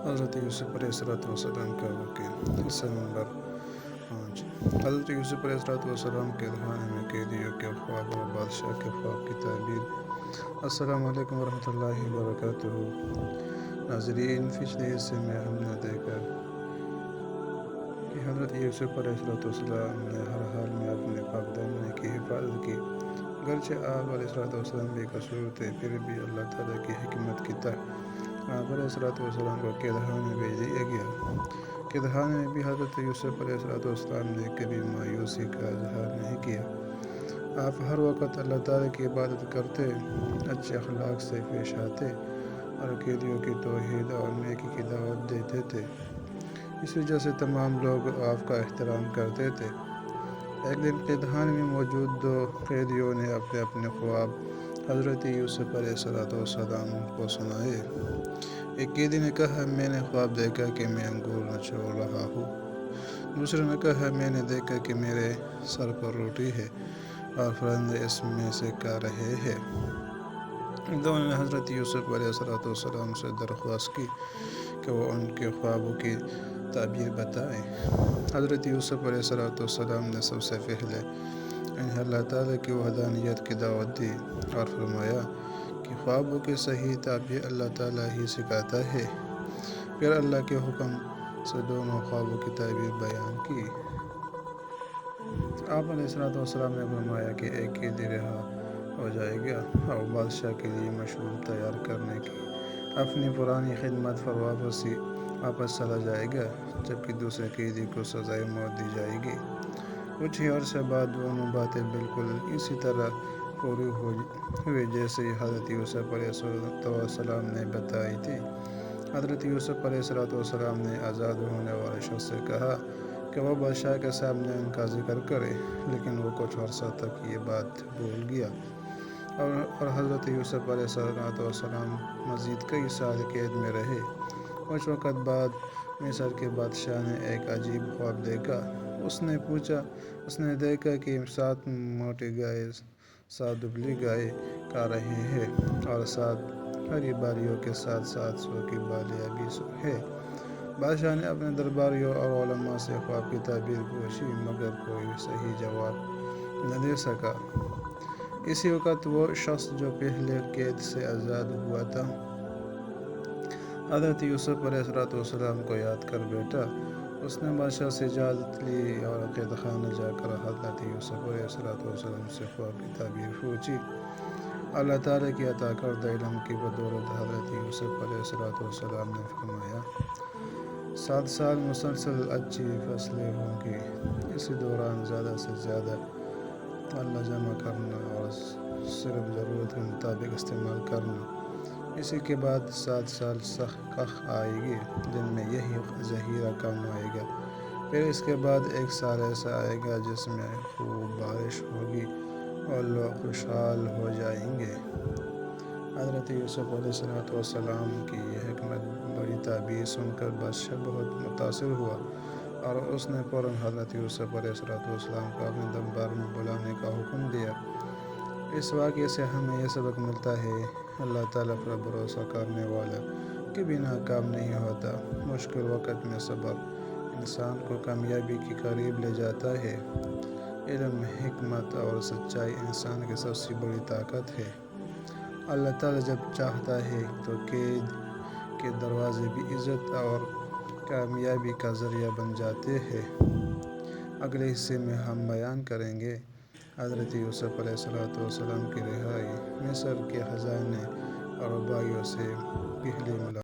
حضرت یوسف علیہ السلام کا واقعہ حصہ نمبر 5۔ حضرت یوسف علیہ السلام کے خانے میں قیدیوں کے خواب اور بادشاہ کے خواب کی تعبیر۔ السلام علیکم ورحمۃ اللہ وبرکاتہ۔ ناظرین، پچھلے حصے میں ہم نے دیکھا کہ حضرت یوسف علیہ السلام نے ہر حال میں اپنے پاک دامنی کی حفاظت کی۔ گرچہ آپ علیہ السلام بے قصور تھے، پھر بھی اللہ تعالیٰ کی حکمت کی تحت آپ علیہ السلام کو قید خانے میں بھیج دیا گیا۔ قید خانے میں بھی حضرت یوسف علیہ السلام نے کبھی مایوسی کا اظہار نہیں کیا۔ آپ ہر وقت اللہ تعالیٰ کی عبادت کرتے، اچھے اخلاق سے پیش آتے اور قیدیوں کی توحید اور نیکی کی دعوت دیتے تھے۔ اس وجہ سے تمام لوگ آپ کا احترام کرتے تھے۔ ایک دن قید خانے میں موجود 2 قیدیوں نے اپنے اپنے خواب حضرت یوسف علیہ السلام کو سنائے۔ ایک قیدی نے کہا، میں نے خواب دیکھا کہ میں انگور نچوڑ رہا ہوں۔ دوسرے نے کہا، میں نے دیکھا کہ میرے سر پر روٹی ہے اور فرشتے اس میں سے کھا رہے ہیں۔ دونوں نے حضرت یوسف علیہ السلام سے درخواست کی کہ وہ ان کے خوابوں کی تعبیر بتائیں۔ حضرت یوسف علیہ السلام نے سب سے پہلے انہیں اللہ تعالیٰ کی وحدانیت کی دعوت دی اور فرمایا کہ خوابوں کی صحیح تعبیر اللہ تعالیٰ ہی سکھاتا ہے۔ پھر اللہ کے حکم سے دونوں خوابوں کی تعبیر بیان کی۔ آپ علیہ السلام نے فرمایا کہ ایک قیدی رہا ہو جائے گا اور بادشاہ کے لیے مشروب تیار کرنے کی اپنی پرانی خدمت پر واپس چلا جائے گا، جبکہ دوسرے قیدی کو سزائے موت دی جائے گی۔ کچھ ہی عرصے بعد دونوں باتیں بالکل اسی طرح پوری ہوئی جیسے حضرت یوسف علیہ السلام نے بتائی تھی۔ حضرت یوسف علیہ السلام نے آزاد ہونے والے شخص سے کہا کہ وہ بادشاہ کے سامنے ان کا ذکر کرے، لیکن وہ کچھ عرصہ تک یہ بات بھول گیا اور حضرت یوسف علیہ السلام مزید کئی سال قید میں رہے۔ کچھ وقت بعد مصر کے بادشاہ نے ایک عجیب خواب دیکھا۔ اس نے دیکھا کہ 7 موٹی گائے 7 دبلی گائے کھا رہے ہیں اور 7 ہری بالیوں کے ساتھ 7 سوکھی بالیاں بھی ہیں۔ بادشاہ نے اپنے درباریوں اور علماء سے خواب کی تعبیر پوچھی، مگر کوئی صحیح جواب نہ دے سکا۔ اسی وقت وہ شخص جو پہلے قید سے آزاد ہوا تھا، حضرت یوسف علیہ السلام کو یاد کر بیٹھا۔ اس نے بادشاہ سے اجازت لی اور قید خانہ جا کر حضرت یوسف علیہ السلام سے خواب کی تعبیر پوچھی۔ اللہ تعالیٰ کی عطا کردہ علم کی بدولت حضرت یوسف علیہ السلام نے فرمایا، 7 سال مسلسل اچھی فصلیں ہوں گی۔ اسی دوران زیادہ سے زیادہ غلہ جمع کرنا اور صرف ضرورت کے مطابق استعمال کرنا۔ اسی کے بعد 7 سال سخت قحط آئے گی، جن میں یہی ذخیرہ کم آئے گا۔ پھر اس کے بعد 1 سال ایسا آئے گا جس میں خوب بارش ہوگی اور لوگ خوشحال ہو جائیں گے۔ حضرت یوسف علیہ السلام کی یہ حکمت بڑی تعبیر سن کر بادشاہ بہت متاثر ہوا اور اس نے فوراً حضرت یوسف علیہ السلام کو اپنے دربار میں بلانے کا حکم دیا۔ اس واقعے سے ہمیں یہ سبق ملتا ہے، اللہ تعالیٰ پر بھروسہ کرنے والا کبھی ناکام نہیں ہوتا۔ مشکل وقت میں صبر انسان کو کامیابی کے قریب لے جاتا ہے۔ علم، حکمت اور سچائی انسان کی سب سے بڑی طاقت ہے۔ اللہ تعالیٰ جب چاہتا ہے تو قید کے دروازے بھی عزت اور کامیابی کا ذریعہ بن جاتے ہیں۔ اگلے حصے میں ہم بیان کریں گے حضرت یوسف علیہ السلام کی رہائی، مصر کے خزانے اور بھائیوں سے پہلی ملاقات۔